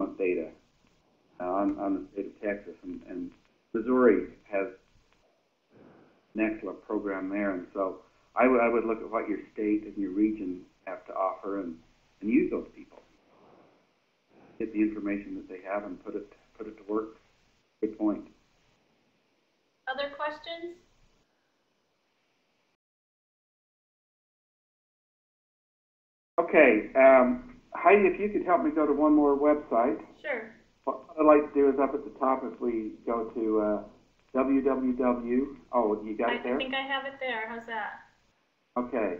excellent data on the state of Texas, and Missouri has an excellent program there. And so I would look at what your state and your region have to offer and use those people. Get the information that they have and put it to work. Good point. Other questions? Okay, Heidi, if you could help me go to one more website. Sure. What I'd like to do is up at the top, if we go to www. Oh, you got it there? I think I have it there. How's that? Okay.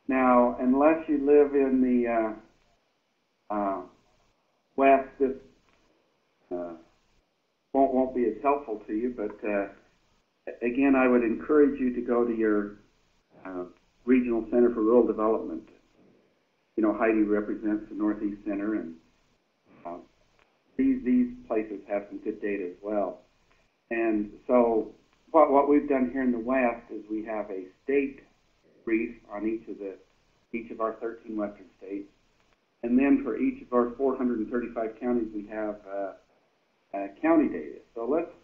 Now, unless you live in the West, this won't be as helpful to you, but again, I would encourage you to go to your Regional Center for Rural Development. You know, Heidi represents the Northeast Center, and these places have some good data as well. And so what we've done here in the West is we have a state brief on each of our 13 western states. And then for each of our 435 counties, we have county data. So let's,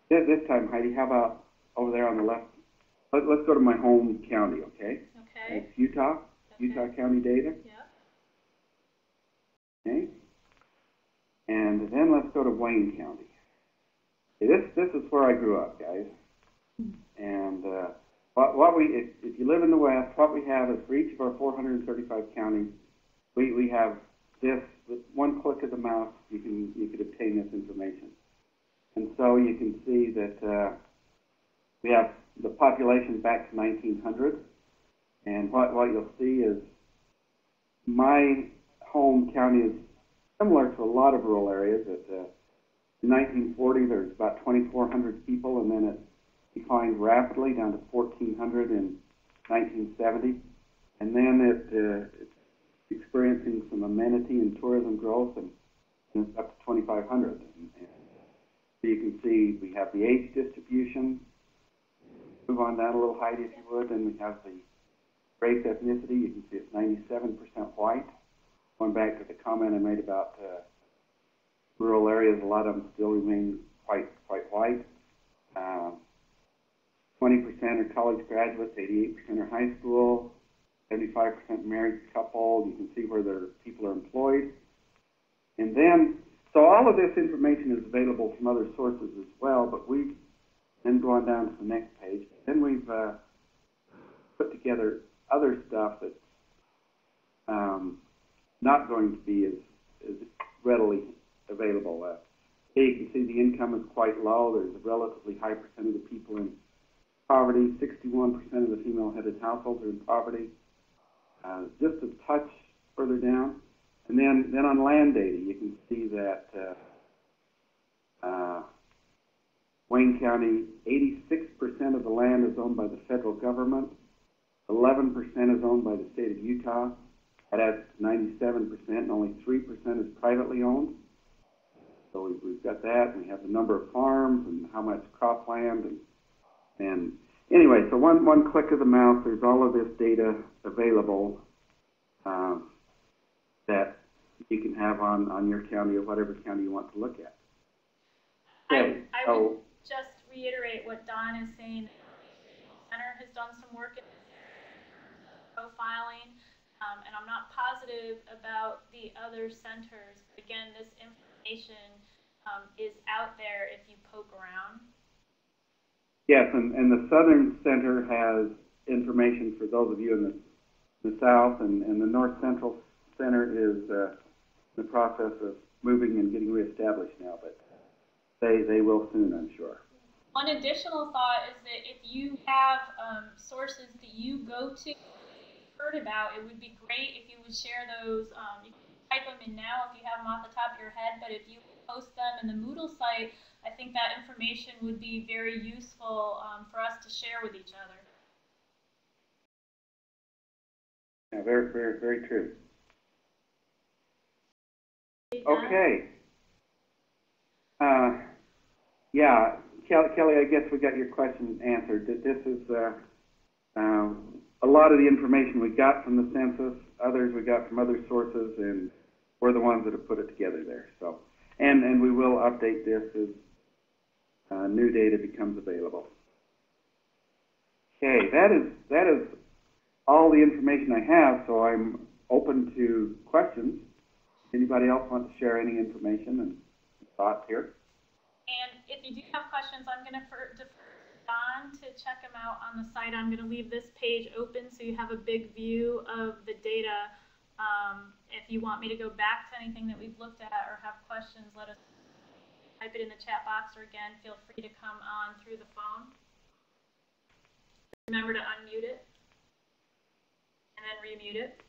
this time, Heidi, how about over there on the left? Let's go to my home county, okay? Okay. It's Utah, okay. Utah county data. Yeah. Okay. And then let's go to Wayne County. Okay, this is where I grew up, guys. And if you live in the West, what we have is for each of our 435 counties, we have this with one click of the mouse. You could obtain this information, and so you can see that we have the population back to 1900, and what you'll see is my home county is similar to a lot of rural areas. In 1940, there's about 2,400 people, and then it declined rapidly down to 1,400 in 1970, and then it's experiencing some amenity and tourism growth, and it's up to 2,500. And so you can see we have the age distribution. Move on down a little, Heidi, if you would, and we have the race ethnicity. You can see it's 97% white. Going back to the comment I made about rural areas, a lot of them still remain quite white. 20% are college graduates, 88% are high school, 75% married couple. You can see where their people are employed. And then, so all of this information is available from other sources as well, but we've then gone down to the next page. Then we've put together other stuff that's not going to be as readily available. Here you can see the income is quite low. There's a relatively high percent of the people in poverty. 61% of the female-headed households are in poverty. just a touch further down. And then on land data, you can see that Wayne County, 86% of the land is owned by the federal government, 11% is owned by the state of Utah, that adds 97%, and only 3% is privately owned. So we've got that, and we have the number of farms and how much cropland, and anyway, so one click of the mouse, there's all of this data available that you can have on your county or whatever county you want to look at. Okay, I would just reiterate what Don is saying. The center has done some work in profiling, and I'm not positive about the other centers. Again, this information is out there if you poke around. Yes, and the Southern Center has information for those of you in the South, and the North Central Center is in the process of moving and getting reestablished now, but they will soon, I'm sure. One additional thought is that if you have sources that you go to, heard about, it would be great if you would share those. You can type them in now if you have them off the top of your head, but if you post them in the Moodle site, I think that information would be very useful for us to share with each other. Yeah, very, very, very true. Okay. Yeah, Kelly, I guess we got your question answered. This is a lot of the information we got from the census, others we got from other sources, and we're the ones that have put it together there. So, and we will update this as new data becomes available. Okay, that is all the information I have. So I'm open to questions. Anybody else want to share any information and thoughts here? And if you do have questions, I'm going to defer to Don to check them out on the site. I'm going to leave this page open so you have a big view of the data. If you want me to go back to anything that we've looked at or have questions, let us type it in the chat box, or again, feel free to come on through the phone. Remember to unmute it and then remute it.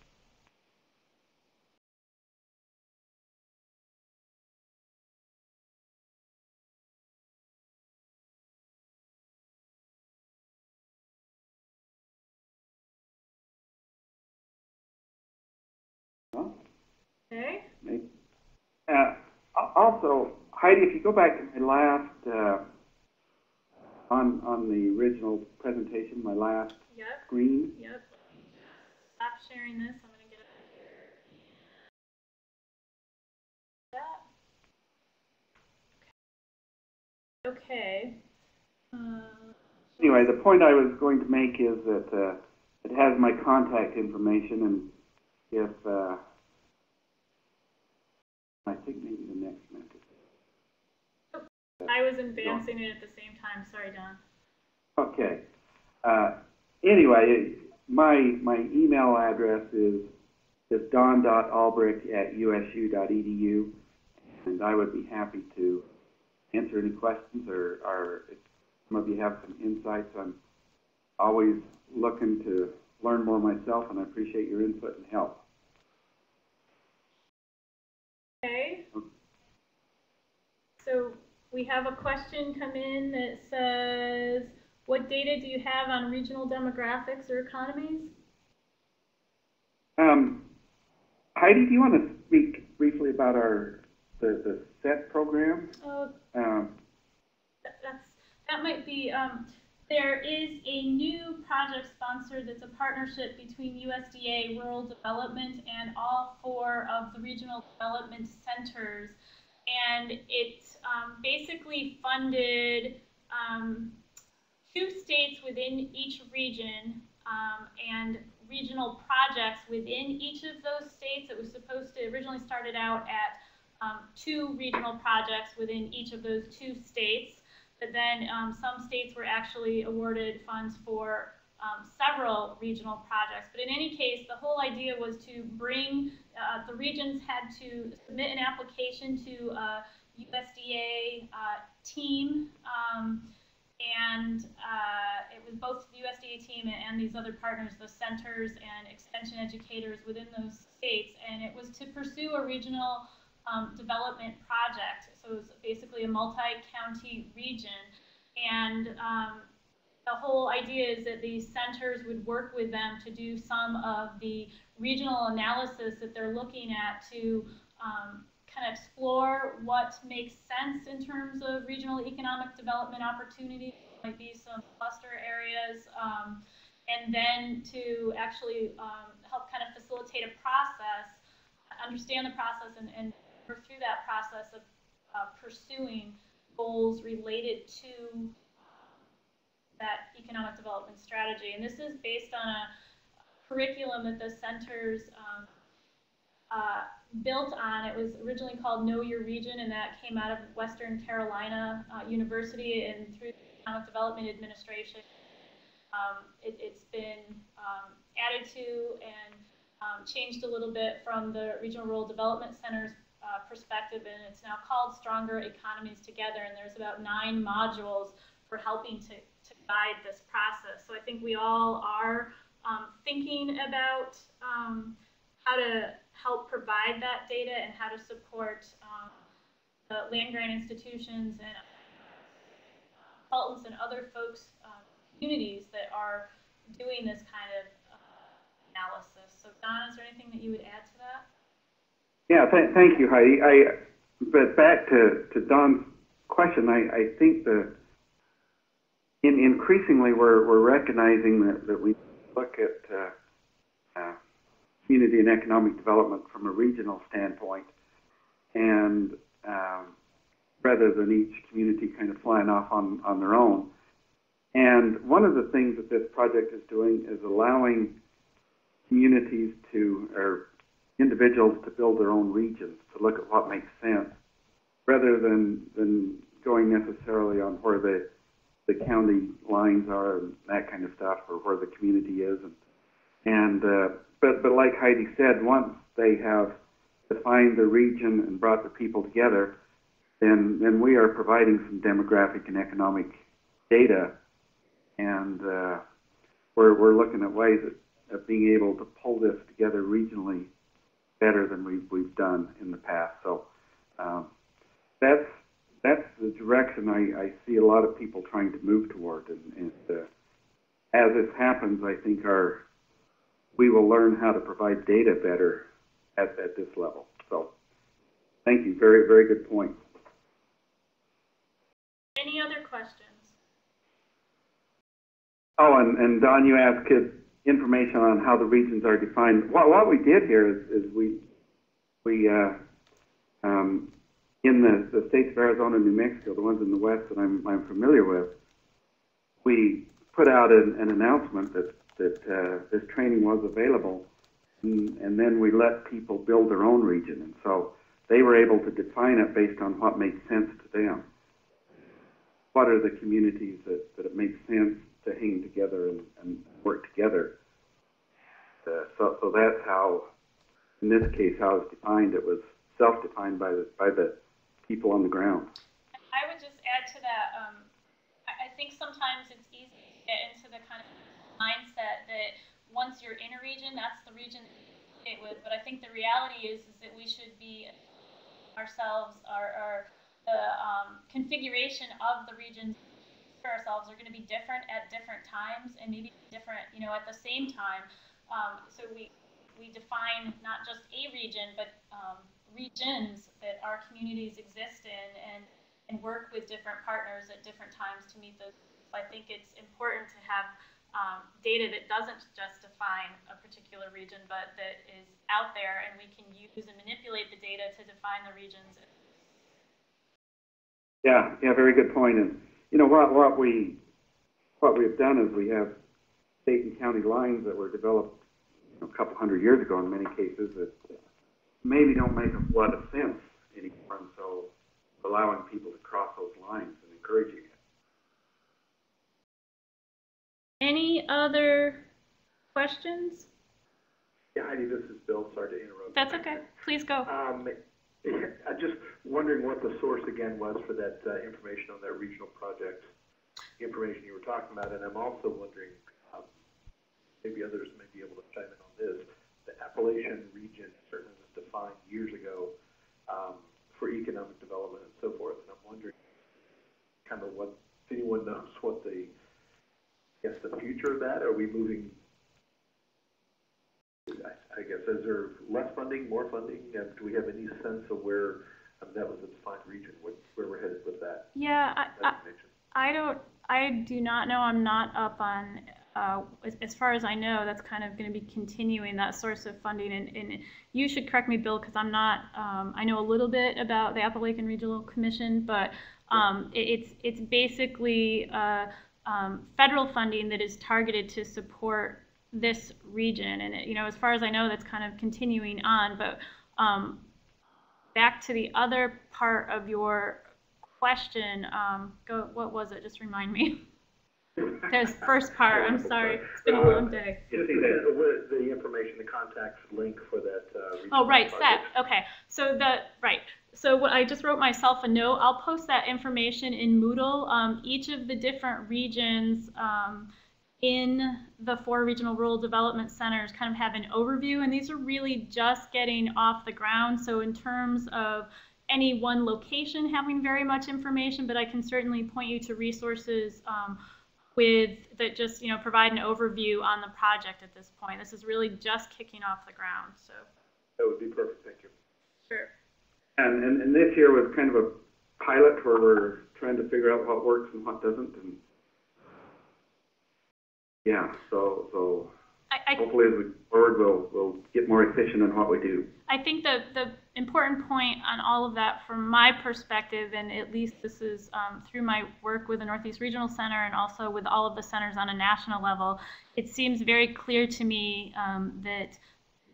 Okay. Also, Heidi, if you go back to my last, on the original presentation, my last screen. Yep. Stop sharing this. I'm going to get it. Okay. Anyway, the point I was going to make is that it has my contact information, and if I think maybe the next method. I was advancing it at the same time. Sorry, Don. Okay. Anyway, my email address is don.albrecht@usu.edu, and I would be happy to answer any questions, or if some of you have some insights. I'm always looking to learn more myself, and I appreciate your input and help. Okay. So we have a question come in that says, what data do you have on regional demographics or economies? Heidi, do you want to speak briefly about the SET program? That might be, there is a new project sponsor that's a partnership between USDA, Rural Development, and all 4 of the regional development centers. And it basically funded 2 states within each region and regional projects within each of those states. It was supposed to originally started out at 2 regional projects within each of those 2 states. But then some states were actually awarded funds for several regional projects. But in any case, the whole idea was to bring, the regions had to submit an application to a USDA team, and it was both the USDA team and these other partners, the centers and extension educators within those states, and it was to pursue a regional development project. So it was basically a multi-county region, and the whole idea is that these centers would work with them to do some of the regional analysis that they're looking at to kind of explore what makes sense in terms of regional economic development opportunities. There might be some cluster areas, and then to actually help kind of facilitate a process, understand the process, and work through that process of pursuing goals related to that economic development strategy. And this is based on a curriculum that the centers built on. It was originally called Know Your Region, and that came out of Western Carolina University and through the Economic Development Administration. It's been added to and changed a little bit from the Regional Rural Development Center's perspective, and it's now called Stronger Economies Together, and there's about 9 modules for helping to guide this process. So I think we all are thinking about how to help provide that data and how to support the land-grant institutions and consultants and other folks, communities that are doing this kind of analysis. So Don, is there anything that you would add to that? Yeah, thank you, Heidi. But back to Don's question, I think that increasingly we're recognizing that we look at community and economic development from a regional standpoint, and rather than each community kind of flying off on their own. And one of the things that this project is doing is allowing communities or individuals to build their own regions, to look at what makes sense, rather than going necessarily on where the county lines are and that kind of stuff, or where the community is. But like Heidi said, once they have defined the region and brought the people together, then we are providing some demographic and economic data, and we're looking at ways of being able to pull this together regionally better than we've done in the past. So that's the direction I see a lot of people trying to move toward, and as this happens, I think we will learn how to provide data better at this level. So thank you. Very, very good point. Any other questions? Oh, and Don, you asked information on how the regions are defined. What we did here is we in the states of Arizona and New Mexico, the ones in the West that I'm familiar with, we put out an announcement that this training was available, and then we let people build their own region. And so they were able to define it based on what made sense to them. What are the communities that it makes sense to hang together and work together? So that's how, in this case, how it's defined. It was self-defined by the people on the ground. I would just add to that, I think sometimes it's easy to get into the kind of mindset that once you're in a region, that's the region that you stay with. But I think the reality is that we should be ourselves, the configuration of the regions for ourselves are going to be different at different times, and maybe different, at the same time. So we define not just a region, but regions that our communities exist in, and work with different partners at different times to meet those. I think it's important to have data that doesn't just define a particular region, but that is out there, and we can use and manipulate the data to define the regions. Yeah, very good point. And what we've done is we have state and county lines that were developed a couple hundred years ago in many cases that maybe don't make a lot of sense anymore, and so allowing people to cross those lines and encouraging it. Any other questions? Yeah, Heidi, this is Bill. Sorry to interrupt. That's okay. Please go. I'm just wondering what the source again was for that information on that regional project information you were talking about, and I'm also wondering, maybe others may be able to chime in on this. The Appalachian region certainly was defined years ago for economic development and so forth, and I'm wondering kind of what, if anyone knows what the, I guess, the future of that? Are we moving, I guess, is there less funding, more funding? Do we have any sense of where that was a defined region, where we're headed with that? Yeah, I do not know. I'm not up on, as far as I know, that's kind of going to be continuing that source of funding. And you should correct me, Bill, because I'm not, I know a little bit about the Appalachian Regional Commission, but it's basically federal funding that is targeted to support this region. And, you know, as far as I know, that's kind of continuing on. But back to the other part of your question, what was it? Just remind me. There's first part. I'm sorry. It's been a long day. The information, the contacts link for that. Oh, right. That. Okay. So So what I just wrote myself a note. I'll post that information in Moodle. Each of the different regions in the 4 regional rural development centers kind of have an overview, and these are really just getting off the ground. So in terms of any one location having very much information, but I can certainly point you to resources that just, you know, provide an overview on the project at this point. This is really just kicking off the ground. So that would be perfect. Thank you. Sure. And this year was kind of a pilot where we're trying to figure out what works and what doesn't. And yeah, so hopefully as we go forward, we'll get more efficient in what we do. I think the important point on all of that from my perspective, and at least this is through my work with the Northeast Regional Center and also with all of the centers on a national level, it seems very clear to me that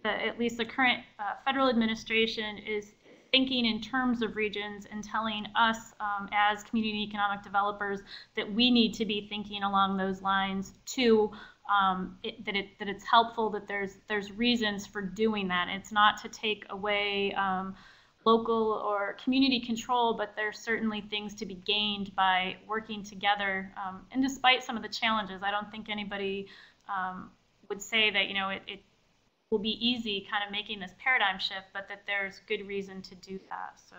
at least the current federal administration is thinking in terms of regions and telling us as community economic developers that we need to be thinking along those lines too. That it's helpful that there's reasons for doing that. It's not to take away local or community control, but there's certainly things to be gained by working together. And despite some of the challenges, I don't think anybody would say that, you know, it will be easy kind of making this paradigm shift, but that there's good reason to do that. So,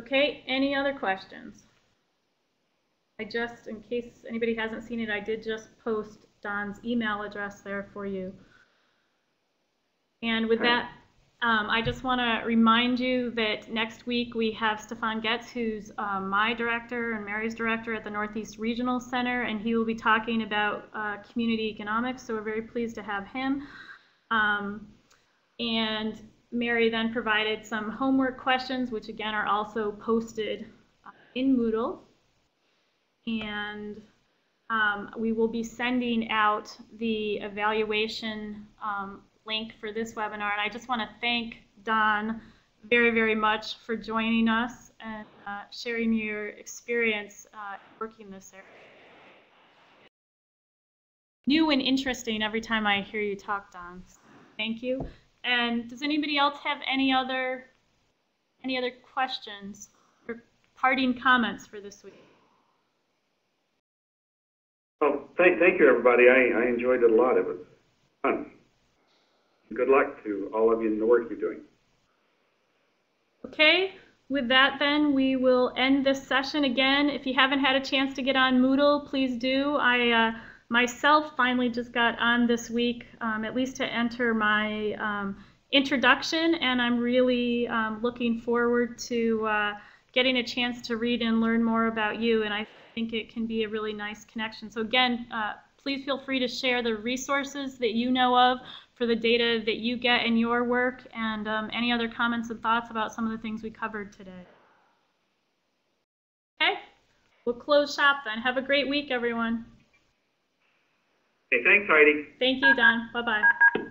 okay, any other questions? I just, in case anybody hasn't seen it, I did just post Don's email address there for you. And with that, I just want to remind you that next week we have Stefan Getz, who's my director and Mary's director at the Northeast Regional Center, and he will be talking about community economics, so we're very pleased to have him. And Mary then provided some homework questions, which again are also posted in Moodle. And we will be sending out the evaluation link for this webinar. And I just want to thank Don very, very much for joining us and sharing your experience working this area. New and interesting every time I hear you talk, Don. So thank you. And does anybody else have any other questions or parting comments for this week? Well, thank you, everybody. I enjoyed it a lot. It was fun. Good luck to all of you in the work you're doing. Okay, with that then, we will end this session again. If you haven't had a chance to get on Moodle, please do. I myself finally just got on this week, at least to enter my introduction, and I'm really looking forward to getting a chance to read and learn more about you, and I think it can be a really nice connection. So again, please feel free to share the resources that you know of for the data that you get in your work, and any other comments and thoughts about some of the things we covered today. Okay, we'll close shop then. Have a great week, everyone. Okay, thanks, Heidi. Thank you, Don. Bye-bye.